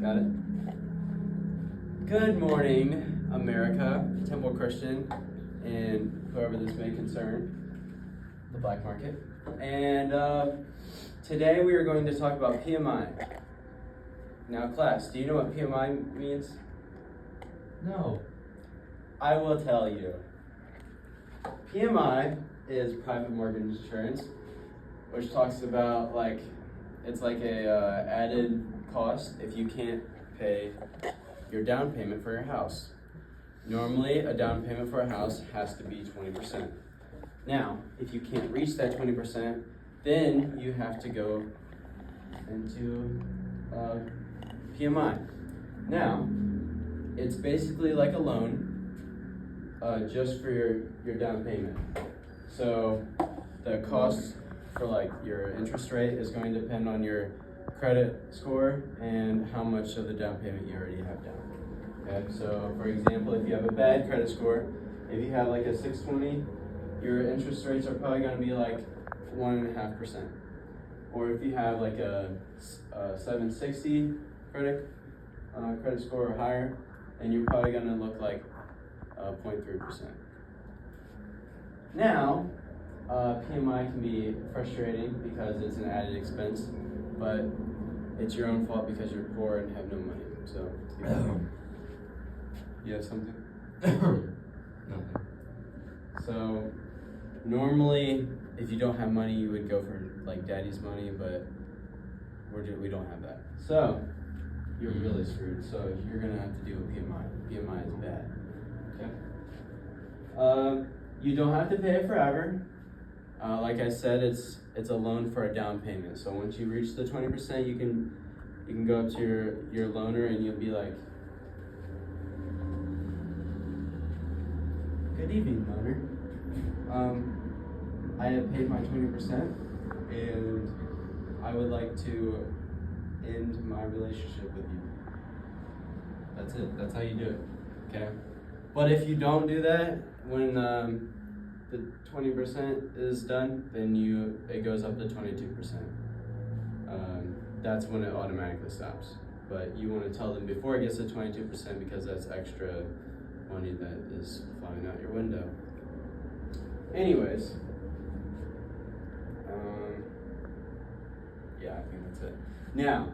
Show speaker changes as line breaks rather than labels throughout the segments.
Got it? Good morning, America, Temple Christian, and whoever this may concern, the black market. And today we are going to talk about PMI. Now, class, do you know what PMI means?
No.
I will tell you. PMI is private mortgage insurance, which talks about it's like a added cost if you can't pay your down payment for your house. Normally, a down payment for a house has to be 20%. Now, if you can't reach that 20%, then you have to go into PMI. Now, it's basically like a loan, just for your down payment. So the cost for your interest rate is going to depend on your credit score and how much of the down payment you already have down. Okay, so for example, if you have a bad credit score, if you have a 620, your interest rates are probably going to be 1.5%. Or if you have a 760 credit score or higher, then you're probably going to look like 0.3%. Now, PMI can be frustrating because it's an added expense, but it's your own fault because you're poor and have no money. So, you have something?
Nothing.
So, normally, if you don't have money, you would go for daddy's money, but we don't have that. So, you're really screwed. So, you're gonna have to deal with PMI. PMI is bad. Okay. You don't have to pay it forever. Like I said, it's a loan for a down payment. So once you reach the 20%, you can go up to your loaner and you'll be like, "Good evening, loaner. I have paid my 20%, and I would like to end my relationship with you." That's it. That's how you do it. Okay. But if you don't do that, when the 20% is done, then it goes up to 22%. That's when it automatically stops. But you want to tell them before it gets to 22% because that's extra money that is flying out your window. Anyways, yeah, I think that's it. Now,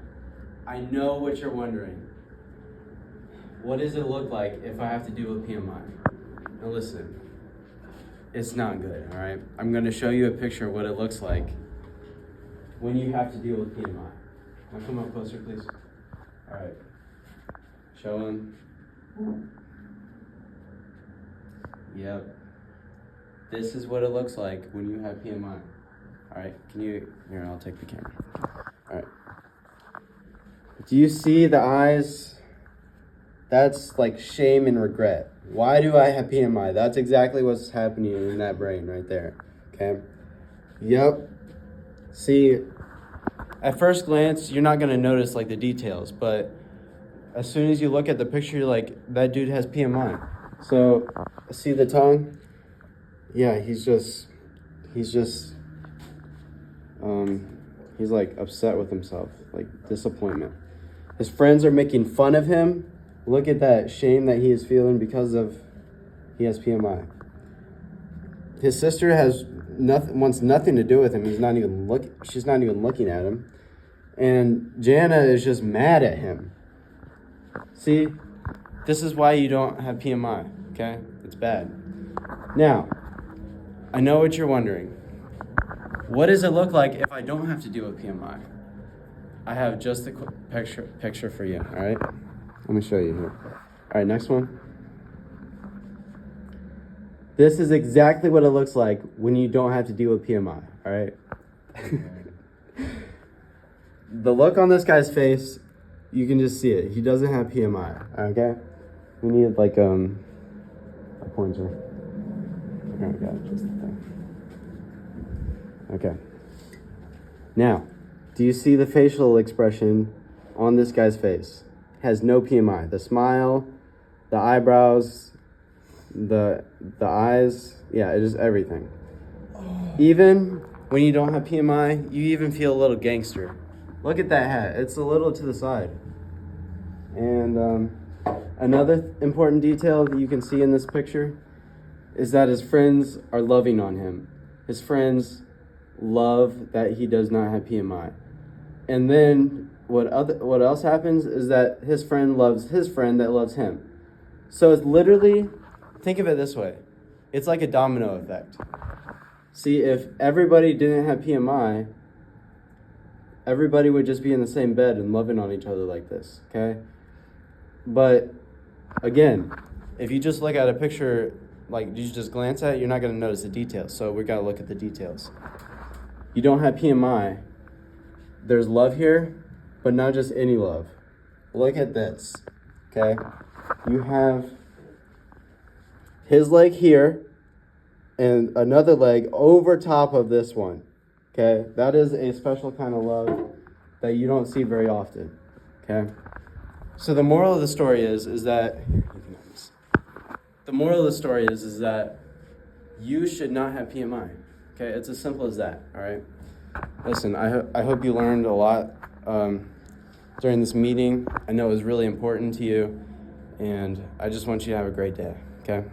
I know what you're wondering. What does it look like if I have to deal with PMI? Now listen, it's not good, all right? I'm gonna show you a picture of what it looks like when you have to deal with PMI. Now come up closer, please. All right, show him. Yep. This is what it looks like when you have PMI. All right, here, I'll take the camera. All right. Do you see the eyes? That's shame and regret. Why do I have PMI? That's exactly what's happening in that brain right there. Okay? Yep. See, at first glance, you're not going to notice the details, but as soon as you look at the picture, you're like, that dude has PMI. So, see the tongue? Yeah, he's upset with himself, disappointment. His friends are making fun of him. Look at that shame that he is feeling because he has PMI. His sister wants nothing to do with him. She's not even looking at him. And Jana is just mad at him. See, this is why you don't have PMI, okay? It's bad. Now, I know what you're wondering. What does it look like if I don't have to deal with PMI? I have just a picture for you, all right? Let me show you here. All right, next one. This is exactly what it looks like when you don't have to deal with PMI, all right? The look on this guy's face, you can just see it. He doesn't have PMI, okay? We need a pointer. Okay, we got it, just the thing. Okay. Now, do you see the facial expression on this guy's face? Has no PMI. The smile, the eyebrows, the eyes, yeah, it's just everything. Even when you don't have PMI, you even feel a little gangster. Look at that hat. It's a little to the side. And another important detail that you can see in this picture is that his friends are loving on him. His friends love that he does not have PMI. And then what else happens is that his friend loves his friend that loves him. So it's literally, think of it this way. It's like a domino effect. See, if everybody didn't have PMI, everybody would just be in the same bed and loving on each other like this, okay? But again, if you just look at a picture, like you just glance at it, you're not going to notice the details. So we got to look at the details. You don't have PMI. There's love here, but not just any love. Look at this, okay? You have his leg here and another leg over top of this one, okay? That is a special kind of love that you don't see very often, okay? So the moral of the story is that you should not have PMI, okay? It's as simple as that, all right? Listen, I hope you learned a lot during this meeting. I know it was really important to you, and I just want you to have a great day, okay?